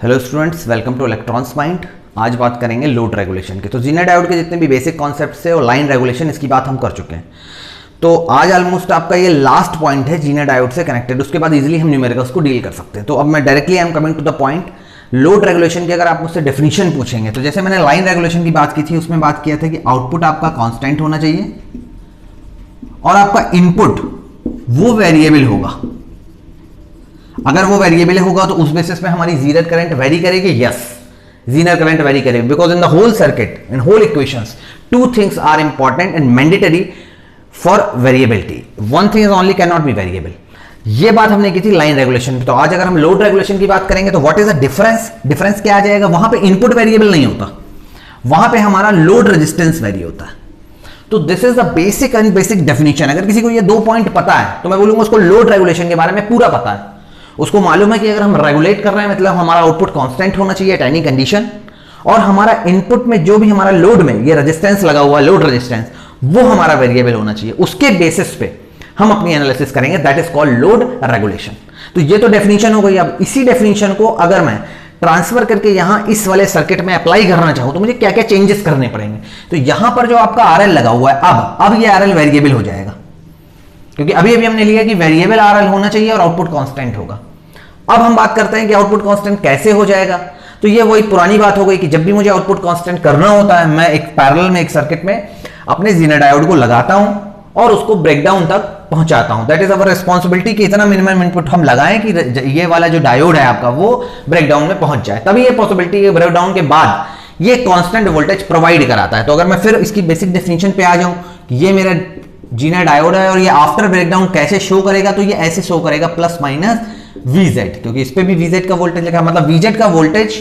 Hello students, welcome two electrons mind. आज बात करेंगे लोड रेगुलेशन के। तो जीना डायोड के जितने भी बेसिक कॉन्सेप्ट्स है और लाइन रेगुलेशन, इसकी बात हम कर चुके हैं। तो आज ऑलमोस्ट आपका ये लास्ट पॉइंट है जीना डायोड से कनेक्टेड। उसके बाद इजीली हम न्यूमेरिकल्स को डील कर सकते हैं। तो अब मैं directly I am coming to the point. Load regulation की अगर आप मुझसे डेफिनेशन पूछेंगे तो जैसे मैंने लाइन रेगुलेशन की बात की थी, उसमें बात किया था कि आउटपुट आपका कांस्टेंट होना चाहिए और आपका इनपुट वो वेरिएबल होगा। अगर वो वेरिएबल होगा तो उस बेसिस पे हमारी जीनर करंट वेरी करेगी। यस, जीनर करंट वेरी करेगी because in the whole circuit, in whole equations, two things are important and mandatory for variability. One thing is only can not be variable. ये बात हमने की थी line regulation में। तो आज अगर हम लोड रेगुलेशन की बात करेंगे तो what is the difference? Difference क्या आ जाएगा? वहां पे इनपुट वेरिएबल नहीं होता, वहां पे हमारा लोड रेजिस्टेंस वेरी होता है। तो this is the basic and basic definition. अगर किसी को ये दो पॉइंट पता है तो मैं बोलूंगा उसको लोड रेगुलेशन के बारे में पूरा पता है। उसको मालूम है कि अगर हम रेगुलेट कर रहे हैं मतलब हमारा आउटपुट कांस्टेंट होना चाहिए एट एनी कंडीशन, और हमारा इनपुट में जो भी हमारा लोड में ये रेजिस्टेंस लगा हुआ है, लोड रेजिस्टेंस, वो हमारा वेरिएबल होना चाहिए। उसके बेसिस पे हम अपनी एनालिसिस करेंगे। That is called load regulation. तो ये तो डेफिनेशन हो गई। अब इसी डेफिनेशन को अगर मैं ट्रांसफर करके यहां इस वाले सर्किट में अप्लाई करना चाहूं तो मुझे क्या क्या चेंजेस करने पड़ेंगे। तो यहां पर जो आपका आरएल लगा हुआ है, अब ये आरएल वेरिएबल हो जाएगा, क्योंकि अभी अभी हमने लिया कि वेरिएबल आरएल होना चाहिए और आउटपुट कांस्टेंट होगा। अब हम बात करते हैं कि आउटपुट कांस्टेंट कैसे हो जाएगा। तो ये वही पुरानी बात हो गई कि जब भी मुझे आउटपुट कांस्टेंट करना होता है, मैं एक पैरेलल में एक सर्किट में अपने जीना डायोड को लगाता हूं और उसको ब्रेकडाउन तक पहुंचाता हूं। दैट इज अवर रिस्पांसिबिलिटी कि इतना मिनिमम इनपुट हम लगाएं कि ये वाला जो डायोड है आपका वो ब्रेकडाउन में पहुंच जाए। तभी ये पॉसिबिलिटी है ब्रेकडाउन के बाद ये कांस्टेंट वोल्टेज प्रोवाइड कराता है। तो अगर मैं फिर इसकी बेसिक डेफिनेशन पे आ जाऊं कि ये मेरा जीना डायोड है और ये आफ्टर ब्रेकडाउन कैसे शो करेगा, तो ये ऐसे शो करेगा प्लस माइनस Vz, क्योंकि इस पे भी Vz का वोल्टेज लिखा है, मतलब Vz का वोल्टेज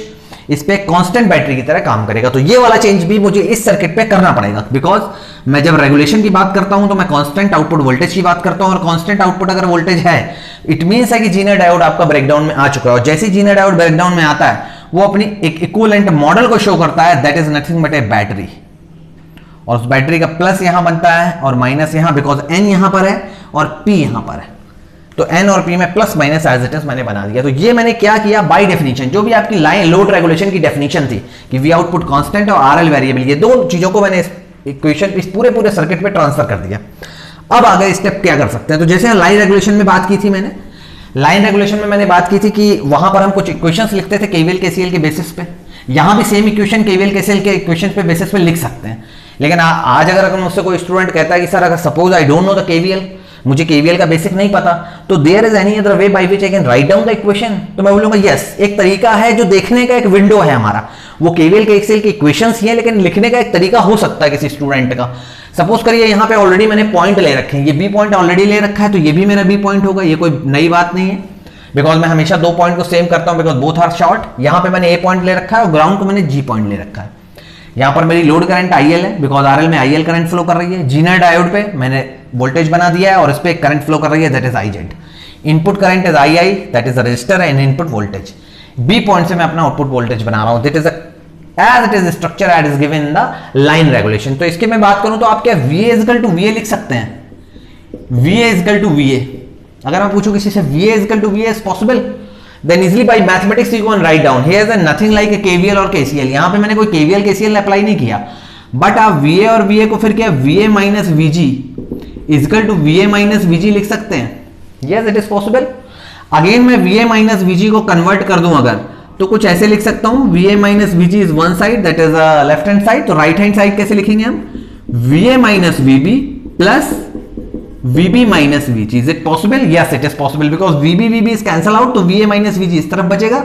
इस पे कांस्टेंट बैटरी की तरह काम करेगा। तो ये वाला चेंज भी मुझे इस सर्किट पे करना पड़ेगा, बिकॉज मैं जब रेगुलेशन की बात करता हूं तो मैं कांस्टेंट आउटपुट वोल्टेज की बात करता हूं, और कांस्टेंट आउटपुट अगर वोल्टेज है, इट मींस है कि जीना डायोड आपका ब्रेकडाउन में आ चुका है। और जैसे जीना डायोड ब्रेकडाउन में आता है वो अपनी एक इक्विवेलेंट मॉडल को शो करता है। That is nothing but A battery, और उस बैटरी का प्लस यहां बनता है और माइनस यहां, बिकॉज एन यहां पर है और पी यहां पर है। तो एन और पी में plus minus as it is मैंने बना दिया। तो ये मैंने क्या किया, बाय डेफिनेशन जो भी आपकी लाइन लोड रेगुलेशन की डेफिनेशन थी कि वी आउटपुट कांस्टेंट और आरएल वेरिएबल, ये दो चीजों को मैंने इक्वेशन इस पूरे सर्किट में ट्रांसफर कर दिया। अब आगे स्टेप क्या कर सकते हैं। तो जैसे लाइन रेगुलेशन में बात की थी मैंने, लाइन रेगुलेशन में मैंने बात की थी कि वहां पर हम कुछ इक्वेशंस लिखते थे केवीएल केसीएल के बेसिस पे। यहां भी सेम इक्वेशन केवीएल केसीएल के इक्वेशन पे बेसिस पे लिख सकते हैं। लेकिन आज अगर मुझसे कोई स्टूडेंट कहता है कि सर अगर suppose I don't know the KVL, मुझे केवीएल का बेसिक नहीं पता, तो there is any other way by which I can write down the equation. तो मैं बोलूंगा यस, एक तरीका है जो देखने का एक विंडो है हमारा, वो केवीएल के एक्सेल की इक्वेशंस ही है, लेकिन लिखने का एक तरीका हो सकता है किसी स्टूडेंट का। सपोज करिए यहाँ पे ऑलरेडी मैंने पॉइंट ले रखे हैं, ये बी पॉइंट ऑलरेडी ले रखा है, तो ये भी मेरा बी पॉइंट होगा। ये कोई नई बात नहीं है, बिकॉज मैं हमेशा दो पॉइंट को सेम करता हूं, बिकॉज बोथ आर शॉर्ट। यहां पे मैंने ए पॉइंट ले रखा है और ग्राउंड को मैंने जी पॉइंट ले रखा है। यहां पर मेरी लोड करंट आईएल है, बिकॉज आरएल में आईएल करंट फ्लो कर रही है। जीना डायोड पे मैंने वोल्टेज बना दिया है और इस पे करंट फ्लो कर रही है, that is IZ. Input current is I, that is the register and input voltage. B point से मैं अपना आउटपुट वोल्टेज बना रहा हूं, that is as it is structure as is given in the line regulation. तो इसके मैं बात करूं तो आप क्या VA इक्वल टू VA लिख सकते हैं। VA इक्वल टू VA, अगर मैं पूछूं किसी से VA equal to VA is possible, then easily by mathematics you can write down here is nothing like a KVL और KCL। यहां पे मैंने कोई KVL KCL अप्लाई नहीं किया, बट आप VA और VA को फिर क्या VA minus VG equal to VA minus VG लिख सकते हैं। yes it is possible। Again मैं VA माइनस VG को कन्वर्ट कर दूं अगर, तो कुछ ऐसे लिख सकता हूं, VA minus VG is one side, that is left hand side. तो राइट हैंड साइड कैसे लिखेंगे हम, VA minus VB plus VB minus VG। Is it possible? Yes it is possible, because VB is cancel out, तो VA minus VG इस तरफ बचेगा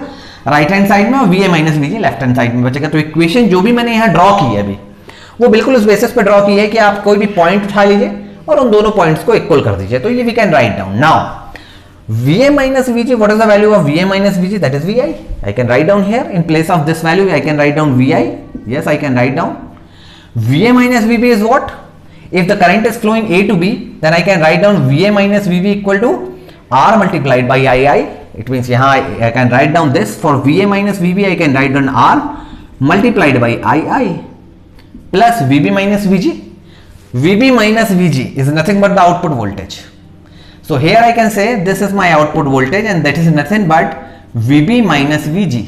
right hand side में और VA minus VG left hand side में बचेगा। तो equation जो भी मैंने यहां ड्रॉ की है अभी, वो बिल्कुल उस बेसिस पे ड्रॉ की है कि आप कोई भी पॉइंट उठा लीजिए और उन दोनों पॉइंट्स को इक्वल कर दीजिए। तो ये we can write down now VA minus VG. What is the value of VA minus VG? That is VI. I can write down here in place of this value. I can write down VI. Yes, I can write down VA minus VB is what? If the current is flowing A to B, then I can write down VA minus VB equal to R multiplied by II. It means यहाँ I can write down this for VA minus VB. I can write down R multiplied by II plus VB minus VG. VB minus VG is nothing but the output voltage. So here I can say this is my output voltage and that is nothing but VB minus VG.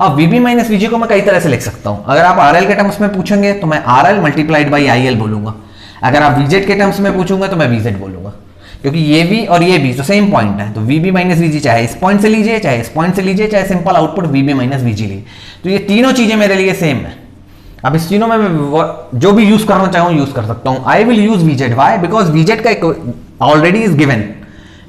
अब VB minus VG को मैं कई तरह से लिख सकता हूं। अगर आप RL के टर्म्स में पूछेंगे तो मैं RL मल्टीप्लाइड बाई IL बोलूंगा। अगर आप VZ के टर्म्स में पूछूंगा तो मैं VZ बोलूंगा, क्योंकि ये भी और ये भी तो सेम पॉइंट है। तो VB माइनस VG चाहे इस पॉइंट से लीजिए, चाहे इस पॉइंट से लीजिए, चाहे simple output VB minus VG लीजिए, तो ये तीनों चीजें मेरे लिए सेम है। अब इस तीनों में मैं जो भी यूज करना चाहूँ यूज कर सकता हूँ। I will use VZ, why? Because VZ का ऑलरेडी इज गिवन।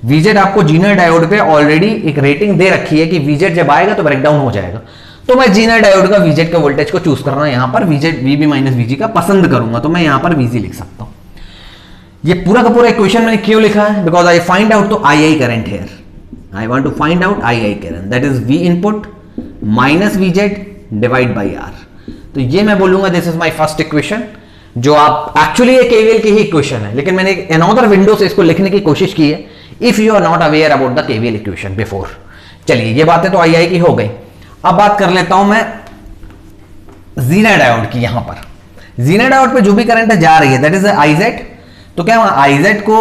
VZ आपको जीनर डायोड पे ऑलरेडी एक रेटिंग दे रखी है कि VZ जब आएगा तो ब्रेकडाउन हो जाएगा। तो मैं जीनर डायोड का VZ का वोल्टेज को चूज करना यहाँ पर VB माइनस VG का पसंद करूंगा, तो मैं यहाँ पर VG लिख सकता हूँ। ये पूरा का पूरा इक्वेशन मैंने क्यों लिखा है? बिकॉज आई फाइंड आउट तो II current here, I want to find out II current, that is V input minus VZ divide by R। तो ये मैं बोलूंगा this is my first equation, जो आप एक्चुअली ये KVL की ही इक्वेशन है, लेकिन मैंने अनदर विंडो से इसको लिखने की कोशिश की है। If you are not aware about the KVL equation before. चलिए ये बातें तो II की हो गई। अब बात कर लेता हूं मैं जीनर डायोड की। यहां पर जीनर डायोड पे जो भी करंट जा रही है दैट इज IZ। तो क्या IZ को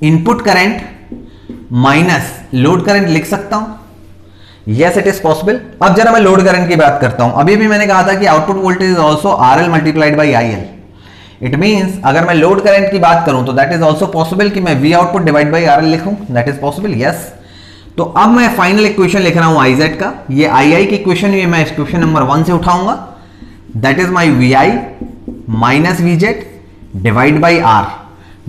input current minus load current लिख सकता हूं? Yes it is possible. अब जरा मैं लोड करंट की बात करता हूं। अभी भी मैंने कहा था कि output voltage is also RL multiplied by IL। It means अगर मैं लोड करंट की बात करूं तो दैट इज ऑल्सो पॉसिबल कि मैं V output divide by RL लिखूं, दैट इज पॉसिबल, यस। तो अब मैं फाइनल इक्वेशन लिख रहा हूं IZ का। ये II की इक्वेशन ये मैं इक्वेशन नंबर 1 से उठाऊंगा, that is my VI minus VZ divide by R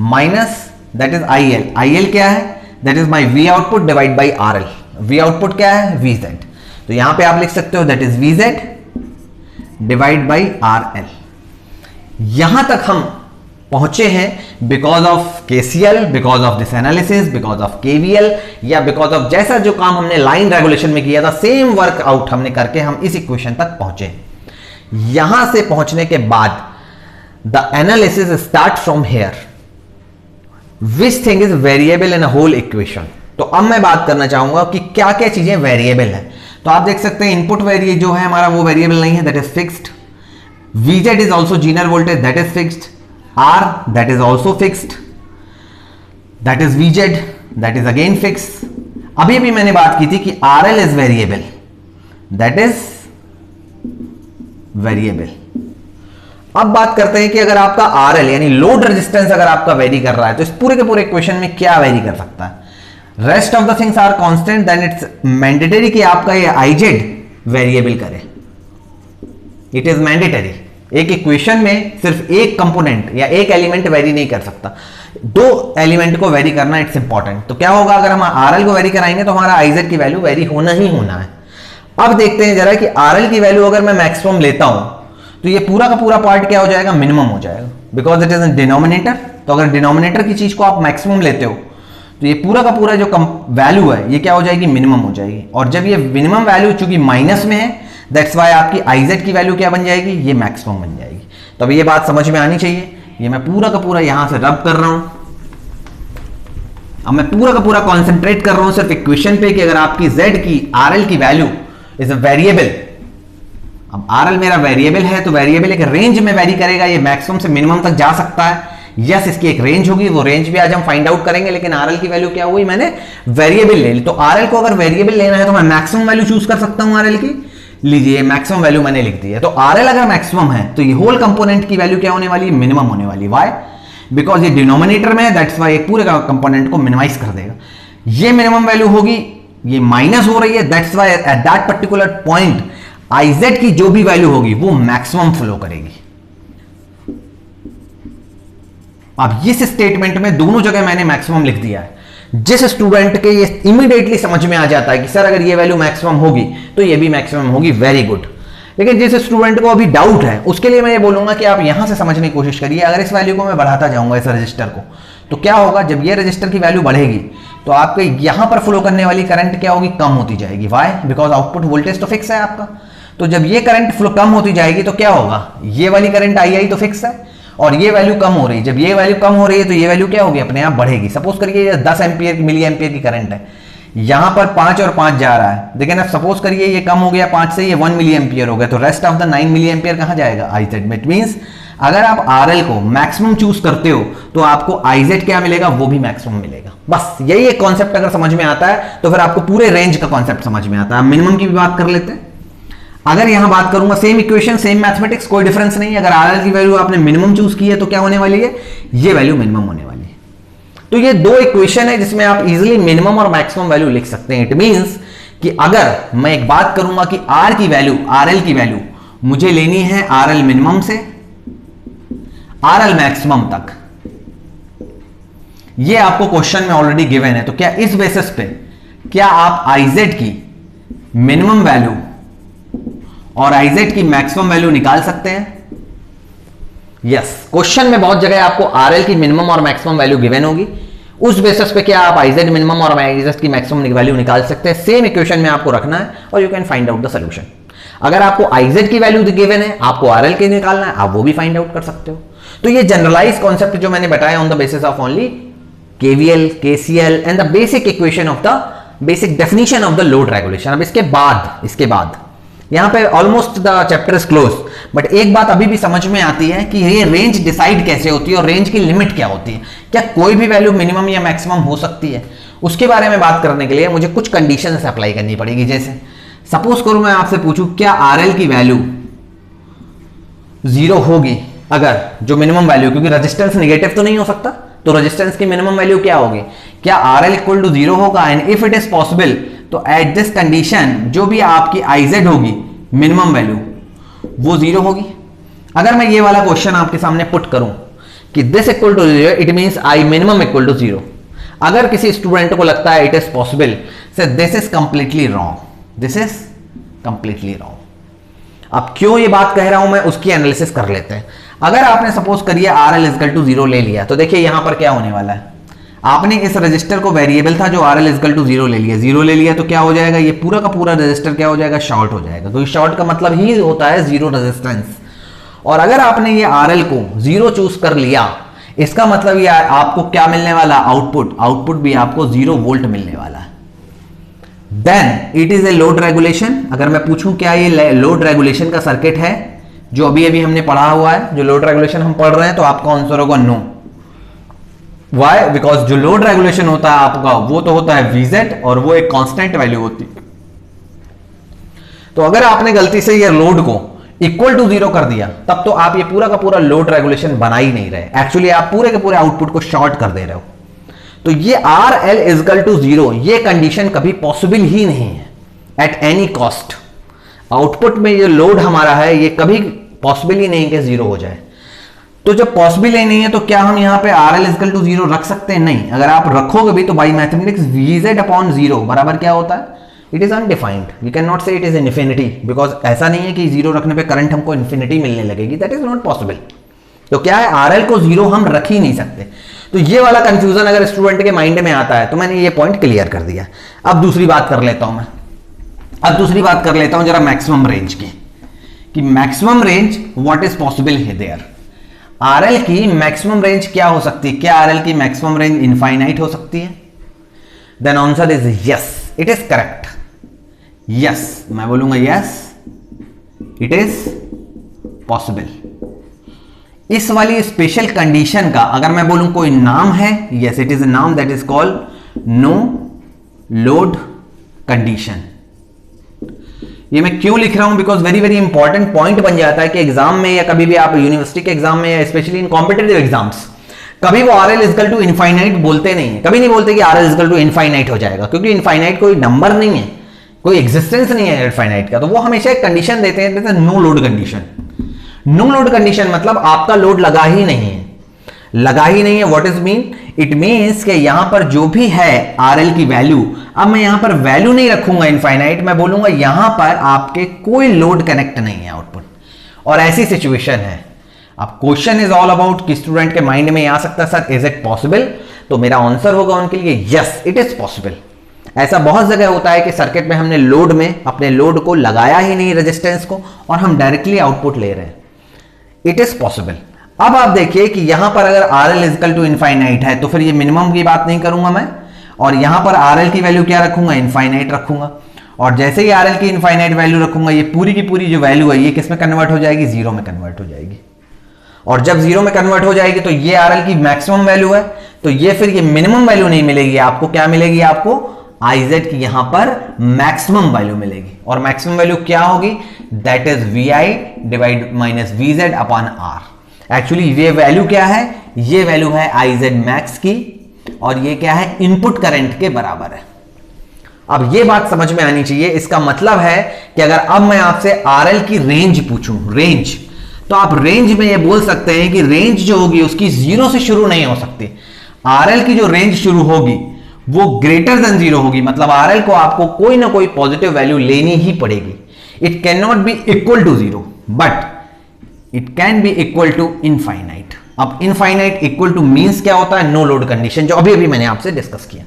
minus that is IL। IL क्या है? That is my V output divide by RL। V output क्या है? VZ। तो यहां पे आप लिख सकते हो that is VZ divide by RL। यहां तक हम पहुंचे हैं because of KCL, because of this analysis, because of KVL, या बिकॉज ऑफ जैसा जो काम हमने लाइन रेगुलेशन में किया था सेम वर्कआउट हमने करके हम इस इक्वेशन तक पहुंचे। यहां से पहुंचने के बाद the analysis start from here, which thing is variable in a whole equation. तो अब मैं बात करना चाहूंगा कि क्या क्या चीजें वेरिएबल है। तो आप देख सकते हैं इनपुट वेरिएबल जो है हमारा वो वेरिएबल नहीं है, that is fixed. VZ is also Zener voltage, that is fixed. R, that is also fixed. That is VZ, that is again fixed. अभी भी मैंने बात की थी कि RL is variable, that is variable. अब बात करते हैं कि अगर आपका RL यानी लोड रेजिस्टेंस अगर आपका वेरी कर रहा है तो इस पूरे के पूरे इक्वेशन में क्या वेरी कर सकता है? Rest of the things are constant, then it's mandatory कि आपका ये IZ वेरिएबल करे। It is mandatory. एक इक्वेशन में सिर्फ एक कंपोनेंट या एक एलिमेंट वेरी नहीं कर सकता, दो एलिमेंट को वेरी करना इट्स इंपॉर्टेंट। तो क्या होगा अगर हम RL को वेरी कराएंगे तो हमारा IZ की वैल्यू वेरी होना ही होना है। अब देखते हैं जरा कि RL की वैल्यू अगर मैं मैक्सिमम लेता हूं तो ये पूरा का पूरा पार्ट क्या हो जाएगा? मिनिमम हो जाएगा, because it is in denominator. तो अगर डिनोमिनेटर की चीज को आप मैक्सिमम लेते हो तो ये पूरा का पूरा जो वैल्यू है ये क्या हो जाएगी? मिनिमम हो जाएगी। और जब ये मिनिमम वैल्यू चूंकि माइनस में है, दैट्स वाई आपकी IZ की वैल्यू क्या बन जाएगी? ये मैक्सिमम बन जाएगी। तो अब ये बात समझ में आनी चाहिए। ये मैं पूरा का पूरा यहां से रब कर रहा हूं। अब मैं पूरा का पूरा कॉन्सेंट्रेट कर रहा हूं सिर्फ इक्वेशन पे कि अगर आपकी Z की RL की वैल्यू इज अ वेरिएबल। अब RL मेरा वेरिएबल है तो वेरिएबल एक रेंज में वेरी करेगा, ये मैक्सिमम से मिनिमम तक जा सकता है। यस, इसकी एक रेंज होगी, वो रेंज भी आज हम फाइंड आउट करेंगे। लेकिन RL की वैल्यू क्या हुई? मैंने वेरिएबल ले ली। तो RL को अगर वेरिएबल लेना है तो मैं मैक्सिमम वैल्यू चूज कर सकता हूं RL की। लीजिए मैक्सिमम वैल्यू मैंने लिख दी है। तो RL अगर मैक्सिमम है तो ये होल कंपोनेंट की वैल्यू क्या होने वाली है? मिनिमम होने वाली। व्हाई? बिकॉज ये डिनोमिनेटर में है, दैट्स व्हाई पूरे का कंपोनेंट को मिनिमाइज कर देगा। ये मिनिमम वैल्यू होगी, ये माइनस हो रही है, that's why at that particular point IZ की जो भी वैल्यू होगी वो मैक्सिमम फ्लो करेगी। अब इस स्टेटमेंट में दोनों जगह मैंने मैक्सिमम लिख दिया है। जिस स्टूडेंट के ये इमीडिएटली समझ में आ जाता है कि सर अगर ये वैल्यू मैक्सिमम होगी तो ये भी मैक्सिमम होगी, वेरी गुड। लेकिन जिस स्टूडेंट को अभी डाउट है उसके लिए मैं ये बोलूंगा कि आप यहां से समझने की कोशिश करिए। अगर इस वैल्यू को मैं बढ़ाता जाऊंगा इस रजिस्टर को, तो क्या होगा? जब ये रजिस्टर की वैल्यू बढ़ेगी तो आपके यहां पर फ्लो करने वाली करंट क्या होगी? कम होती जाएगी। व्हाई? बिकॉज आउटपुट वोल्टेज तो फिक्स है आपका। तो जब ये करंट फ्लो कम होती जाएगी तो क्या होगा? ये वाली करंट II तो फिक्स है और ये वैल्यू कम हो रही है। जब ये वैल्यू कम हो रही है तो ये वैल्यू क्या होगी? अपने आप बढ़ेगी। सपोज करिए ये 10 एम्पियर की मिली एम्पियर की करंट है, यहां पर 5 और 5 जा रहा है। लेकिन अब सपोज करिए ये कम हो गया 5 से, ये 1 मिली एम्पियर हो गया, तो rest of the 9 milliampere कहां जाएगा? IZ में। इट मींस अगर आप RL को मैक्सिमम चूज करते हो तो आपको IZ क्या मिलेगा, वो भी मैक्सिमम मिलेगा। बस यही एक कॉन्सेप्ट अगर समझ में आता है तो फिर आपको पूरे रेंज का कॉन्सेप्ट समझ में आता है। मिनिमम की भी बात कर लेते हैं। अगर यहां बात करूंगा, सेम इक्वेशन सेम मैथमेटिक्स, कोई डिफरेंस नहीं। अगर RL की वैल्यू आपने मिनिमम चूज की है तो क्या होने वाली है, ये वैल्यू मिनिमम होने वाली है। तो ये दो इक्वेशन है जिसमें आप इजीली मिनिमम और मैक्सिमम वैल्यू लिख सकते हैं। इट मींस कि अगर मैं एक बात करूंगा कि R की वैल्यू, RL की वैल्यू मुझे लेनी है RL मिनिमम से RL मैक्सिमम तक, ये आपको क्वेश्चन में ऑलरेडी गिवन है। तो क्या इस बेसिस पे क्या आप IZ की मिनिमम वैल्यू और IZ की मैक्सिमम वैल्यू निकाल सकते हैं? यस, क्वेश्चन में बहुत जगह आपको RL की मिनिमम और मैक्सिमम वैल्यू गिवन होगी, उस बेसिस पे क्या आप IZ मिनिमम और IZ की मैक्सिमम वैल्यू निकाल सकते हैं। सेम इक्वेशन में आपको रखना है और you can find out the solution. अगर आपको IZ की वैल्यू गिवन है, आपको RL की निकालना है, आप वो भी फाइंड आउट कर सकते हो। तो ये जनरलाइज कॉन्सेप्ट जो मैंने बताया on the basis of only KVL, KCL and the basic equation of the basic definition of the load regulation. अब इसके बाद यहां पे almost the chapter is close, but एक बात अभी भी समझ में आती है कि ये रेंज डिसाइड कैसे होती है और रेंज की लिमिट क्या होती है। क्या कोई भी वैल्यू मिनिमम या मैक्सिमम हो सकती है? उसके बारे में बात करने के लिए मुझे कुछ कंडीशंस अप्लाई करनी पड़ेगी। जैसे सपोज करूं मैं आपसे पूछूं क्या RL की वैल्यू 0 होगी, अगर जो मिनिमम वैल्यू, क्योंकि रेजिस्टेंस नेगेटिव तो नहीं हो सकता, तो रेजिस्टेंस की मिनिमम वैल्यू क्या होगी, क्या RL इक्वल टू 0 होगा? And if it is possible तो एट दिस कंडीशन जो भी आपकी IZ होगी मिनिमम वैल्यू वो 0 होगी। अगर मैं ये वाला क्वेश्चन आपके सामने पुट करूं कि this equal to 0, it means I minimum equal to 0। अगर किसी स्टूडेंट को लगता है it is possible, say this is completely wrong, this is completely wrong. अब क्यों ये बात कह रहा हूं मैं, उसकी एनालिसिस कर लेते हैं। अगर आपने सपोज करिए RL इक्वल टू 0 ले लिया, तो देखिए यहां पर क्या होने वाला है। आपने इस रजिस्टर को वेरिएबल था जो RL इक्वल टू 0 ले लिया, 0 ले लिया तो क्या हो जाएगा, ये पूरा का पूरा रजिस्टर क्या हो जाएगा, शॉर्ट हो जाएगा। तो शॉर्ट का मतलब ही होता है 0 रेजिस्टेंस। और अगर आपने ये RL को 0 चूज कर लिया, इसका मतलब ये आपको क्या मिलने वाला, आउटपुट भी आपको 0 वोल्ट मिलने वाला है। Then it is a load regulation. अगर मैं पूछूं क्या ये लोड रेगुलेशन का सर्किट है, जो अभी अभी हमने पढ़ा हुआ है, जो लोड रेगुलेशन हम पढ़ रहे हैं, तो आपका आंसर होगा नो। वाई? बिकॉज जो लोड रेगुलेशन होता है आपका वो तो होता है VZ और वो एक कांस्टेंट वैल्यू होती है। तो अगर आपने गलती से ये लोड को इक्वल टू 0 कर दिया, तब तो आप ये पूरा का पूरा लोड रेगुलेशन बना ही नहीं रहे। एक्चुअली आप पूरे के पूरे आउटपुट को शॉर्ट कर दे रहे हो। तो ये RL इक्वल टू 0 ये कंडीशन कभी पॉसिबल ही नहीं है एट एनी कॉस्ट। आउटपुट में ये लोड हमारा है, ये कभी पॉसिबल ही नहीं कि 0 हो जाए। तो जब पॉसिबल ही नहीं है तो क्या हम यहां पे RL इक्वल टू 0 रख सकते हैं? नहीं। अगर आप रखोगे भी तो बाई मैथमेटिक्स VZ अपॉन 0 बराबर क्या होता है, it is undefined. We can not say it is infinity, because ऐसा नहीं है कि 0 रखने पे करंट हमको इन्फिनिटी मिलने लगेगी, दैट इज नॉट पॉसिबल। तो क्या है, RL को 0 हम रख ही नहीं सकते। तो ये वाला कंफ्यूजन अगर स्टूडेंट के माइंड में आता है तो मैंने ये पॉइंट क्लियर कर दिया। अब दूसरी बात कर लेता हूं मैं, जरा मैक्सिमम रेंज की, कि maximum range what is possible है देयर। RL की मैक्सिमम रेंज क्या हो सकती है? क्या RL की मैक्सिमम रेंज इनफाइनाइट हो सकती है? Then answer is yes, it is correct. Yes, मैं बोलूंगा यस, इट इज पॉसिबल। इस वाली स्पेशल कंडीशन का अगर मैं बोलूं कोई नाम है, yes it is a name, that is called no load condition. ये मैं क्यों लिख रहा हूं, because very very important point बन जाता है कि एग्जाम में या कभी भी आप यूनिवर्सिटी के एग्जाम में या स्पेशली इन कॉम्पिटेटिव एग्जाम्स, कभी वो RL इक्वल टू इनफाइनाइट बोलते नहीं है। कभी नहीं बोलते कि RL इक्वल टू इनफाइनाइट हो जाएगा, क्योंकि इनफाइनाइट कोई नंबर नहीं है, कोई एग्जिस्टेंस नहीं है इनफाइनाइट का। तो वो हमेशा एक कंडीशन देते हैं, जैसे no load condition. No load condition मतलब आपका लोड लगा ही नहीं है, लगा ही नहीं है। What is mean? It means कि यहां पर जो भी है RL की वैल्यू, अब मैं यहां पर वैल्यू नहीं रखूंगा इनफाइनाइट, मैं बोलूंगा यहां पर आपके कोई लोड कनेक्ट नहीं है आउटपुट। और ऐसी सिचुएशन है। अब क्वेश्चन इज ऑल अबाउट कि स्टूडेंट के माइंड में आ सकता है सर इज इट पॉसिबल, तो मेरा आंसर होगा उनके लिए यस इट इज पॉसिबल। ऐसा बहुत जगह होता है कि सर्किट में हमने लोड में अपने लोड को लगाया ही नहीं रेजिस्टेंस को, और हम डायरेक्टली आउटपुट ले रहे हैं। It is possible. अब आप देखिए कि यहां पर अगर RL इक्वल टू इनफाइनाइट है तो फिर ये मिनिमम की बात नहीं करूंगा मैं, और यहां पर RL की वैल्यू क्या रखूंगा, इनफाइनाइट रखूंगा। और जैसे ही RL की इनफाइनाइट वैल्यू रखूंगा, ये पूरी की पूरी जो वैल्यू है ये किस में कन्वर्ट हो जाएगी, 0 में कन्वर्ट हो जाएगी। और जब जीरो में कन्वर्ट हो जाएगी तो ये RL की मैक्सिमम वैल्यू है, तो ये फिर ये मिनिमम वैल्यू नहीं मिलेगी आपको, क्या मिलेगी आपको, IZ की यहां पर मैक्सिमम वैल्यू मिलेगी। और मैक्सिमम वैल्यू क्या होगी, that is VI divide minus VZ upon R। Actually ये वैल्यू क्या है, ये वैल्यू है IZ मैक्स की, और ये क्या है, इनपुट करंट के बराबर है। अब ये बात समझ में आनी चाहिए, इसका मतलब है कि अगर अब मैं आपसे RL की रेंज पूछूं, रेंज, तो आप रेंज में ये बोल सकते हैं कि रेंज जो होगी उसकी जीरो से शुरू नहीं हो सकती। RL की जो रेंज शुरू होगी वो ग्रेटर देन जीरो होगी, मतलब RL को आपको कोई ना कोई पॉजिटिव वैल्यू लेनी ही पड़ेगी। It can not be equal to zero, but it can be equal to infinite. अब इनफाइनाइट इक्वल टू मींस क्या होता है, नो लोड कंडीशन, जो अभी अभी मैंने आपसे डिस्कस किया।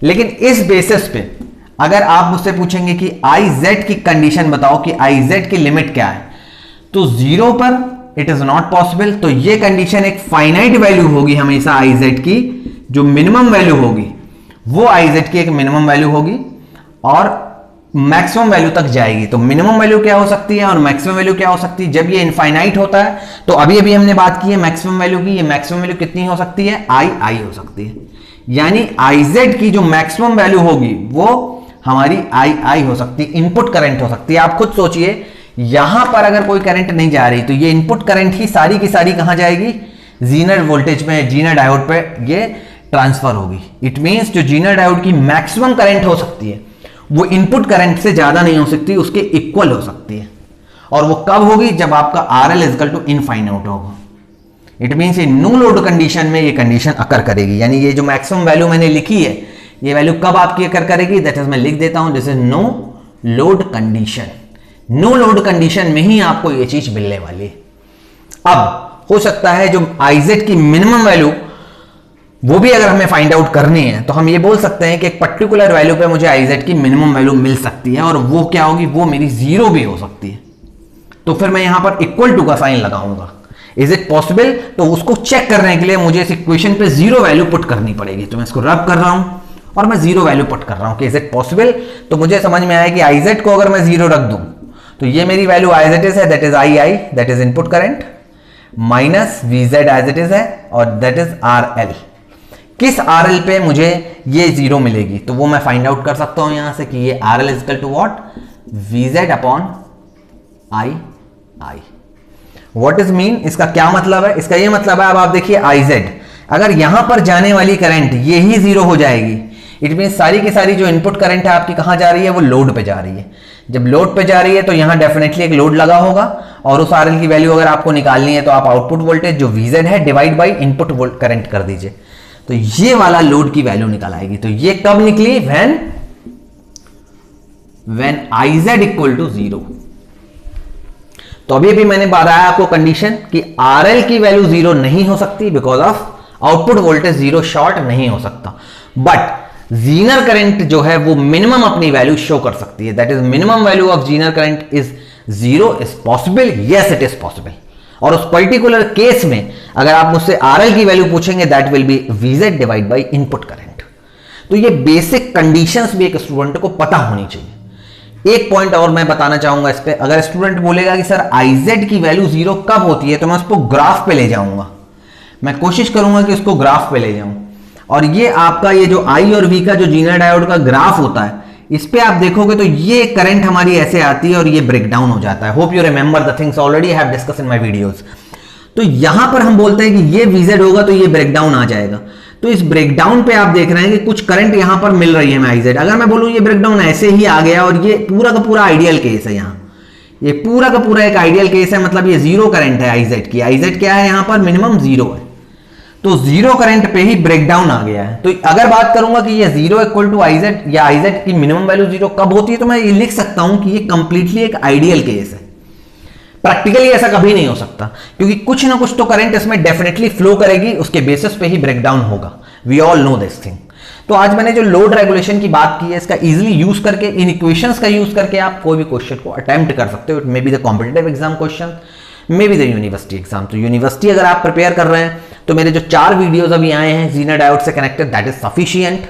लेकिन इस बेसिस पे अगर आप मुझसे पूछेंगे कि IZ की कंडीशन बताओ कि IZ की लिमिट क्या है, तो जीरो पर इट इज नॉट पॉसिबल। तो ये कंडीशन एक फाइनाइट वैल्यू होगी हमेशा IZ की, जो मिनिमम वैल्यू होगी वो IZ की एक मिनिमम वैल्यू होगी और मैक्सिमम वैल्यू तक जाएगी। तो मिनिमम वैल्यू क्या हो सकती है और मैक्सिमम वैल्यू क्या हो सकती है, जब ये इनफाइनाइट होता है। तो अभी अभी हमने बात की है मैक्सिमम वैल्यू की, ये मैक्सिमम वैल्यू कितनी हो सकती है, I हो सकती है, यानी IZ की जो मैक्सिमम वैल्यू होगी वो हमारी I हो सकती है, इनपुट करंट हो सकती है। आप खुद सोचिए, यहां पर अगर कोई करंट नहीं जा रही तो ये इनपुट करंट ही सारी की सारी कहां जाएगी, जीनर वोल्टेज में, जीनर डायोड पे ये ट्रांसफर होगी। इट मींस जो जीनर डायोड की मैक्सिमम करंट हो सकती है वो इनपुट करंट से ज्यादा नहीं हो सकती, उसके इक्वल हो सकती है। और वो कब होगी, जब आपका RL इक्वल टू इनफाइनाइट होगा। इट मींस ये नो लोड कंडीशन में ये कंडीशन अकर करेगी, यानी ये जो मैक्सिमम वैल्यू मैंने लिखी है ये वैल्यू कब आपकी अकर करेगी, दैट इज मैं लिख देता हूं, this is no load condition. No load condition में ही आपको ये चीज मिलने वाली है। अब हो सकता है जो IZ की मिनिमम वैल्यू वो भी अगर हमें फाइंड आउट करनी है तो हम ये बोल सकते हैं कि एक पर्टिकुलर वैल्यू पे मुझे IZ की मिनिमम वैल्यू मिल सकती है, और वो क्या होगी, वो मेरी जीरो भी हो सकती है। तो फिर मैं यहां पर इक्वल टू का साइन लगाऊंगा। इज इट पॉसिबल, तो उसको चेक करने के लिए मुझे इस इक्वेशन पे जीरो वैल्यू पुट करनी पड़ेगी। तो मैं इसको रब कर रहा हूं और मैं जीरो वैल्यू पुट कर रहा हूं कि इज इट पॉसिबल। तो मुझे समझ में आया कि IZ को अगर मैं जीरो रख दूं तो ये मेरी वैल्यू एज इट इज है, that is II, that is input current, minus VZ as it is है, और दैट इज RL। किस RL पे मुझे ये जीरो मिलेगी, तो वो मैं फाइंड आउट कर सकता हूं यहां से कि ये RL is equal to what, VZ upon I। What is mean, इसका क्या मतलब है, इसका ये मतलब है, अब आप देखिए IZ, अगर यहां पर जाने वाली करंट ये ही जीरो हो जाएगी, इट मीन सारी की सारी जो इनपुट करंट है आपकी कहां जा रही है, वो लोड पे जा रही है। जब लोड पे जा रही है तो यहां डेफिनेटली एक लोड लगा होगा, और उस RL की वैल्यू अगर आपको निकालनी है तो आप आउटपुट वोल्टेज जो VZ है डिवाइड बाई इनपुट करंट कर दीजिए, तो ये वाला लोड की वैल्यू निकल आएगी। तो ये कब निकली, when IZ equal to zero. तो अभी अभी मैंने बताया आपको कंडीशन कि RL की वैल्यू जीरो नहीं हो सकती because of output voltage zero short नहीं हो सकता, बट जीनर करंट जो है वो मिनिमम अपनी वैल्यू शो कर सकती है, that is minimum value of Zener current is zero. Is possible, yes it is possible. और उस पर्टिकुलर केस में अगर आप मुझसे RL की वैल्यू पूछेंगे, that will be VZ divide by input current. तो ये बेसिक कंडीशंस भी एक स्टूडेंट को पता होनी चाहिए। एक पॉइंट और मैं बताना चाहूंगा इस पे, अगर स्टूडेंट बोलेगा कि सर IZ की वैल्यू जीरो कब होती है, तो मैं उसको ग्राफ पे ले जाऊंगा, मैं कोशिश करूंगा कि उसको ग्राफ पे ले जाऊं। और ये आपका ये जो I और V का जो जीनर डायोड का ग्राफ होता है, इस पे आप देखोगे तो ये करंट हमारी ऐसे आती है और ये ब्रेक डाउन हो जाता है। Hope you remember the things already have discuss in my videos. तो यहां पर हम बोलते हैं कि ये VZ होगा तो ये ब्रेक डाउन आ जाएगा। तो इस ब्रेक डाउन पे आप देख रहे हैं कि कुछ करंट यहां पर मिल रही है मैं IZ। अगर मैं बोलूं ये ब्रेक डाउन ऐसे ही आ गया और ये पूरा का पूरा आइडियल केस है, यहां ये पूरा का पूरा एक आइडियल केस है, मतलब ये जीरो करंट है IZ की। IZ क्या है यहां पर, मिनिमम जीरो है, तो जीरो करंट पे ही ब्रेकडाउन आ गया है। तो अगर बात करूंगा कि ये जीरो इक्वल टू IZ या IZ की मिनिमम वैल्यू जीरो कब होती है, तो मैं ये लिख सकता हूं कि ये कंप्लीटली एक आइडियल केस है। प्रैक्टिकली ऐसा कभी नहीं हो सकता, क्योंकि कुछ ना कुछ तो करंट इसमें डेफिनेटली फ्लो करेगी, उसके बेसिस पे ही ब्रेकडाउन होगा। We all know this thing. तो आज मैंने जो लोड रेगुलेशन की बात की है, इसका इजीली यूज करके, इन इक्वेशंस का यूज करके आप कोई भी क्वेश्चन को अटेम्प्ट कर सकते हो। It may be the competitive exam question, may be the university exam. तो यूनिवर्सिटी अगर आप प्रिपेयर कर रहे हैं तो मेरे जो 4 वीडियोस अभी आए हैं जीनर डायोड से कनेक्टेड, दैट इज सफिशिएंट।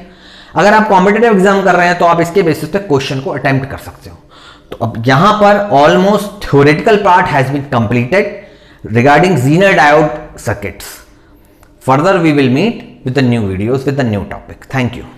अगर आप कॉम्पिटिटिव एग्जाम कर रहे हैं तो आप इसके बेसिस पे क्वेश्चन को अटेम्प्ट कर सकते हो। तो अब यहां पर almost theoretical part has been completed. regarding Zener diode circuits. Further, we will meet with the new videos with the new topic. Thank you.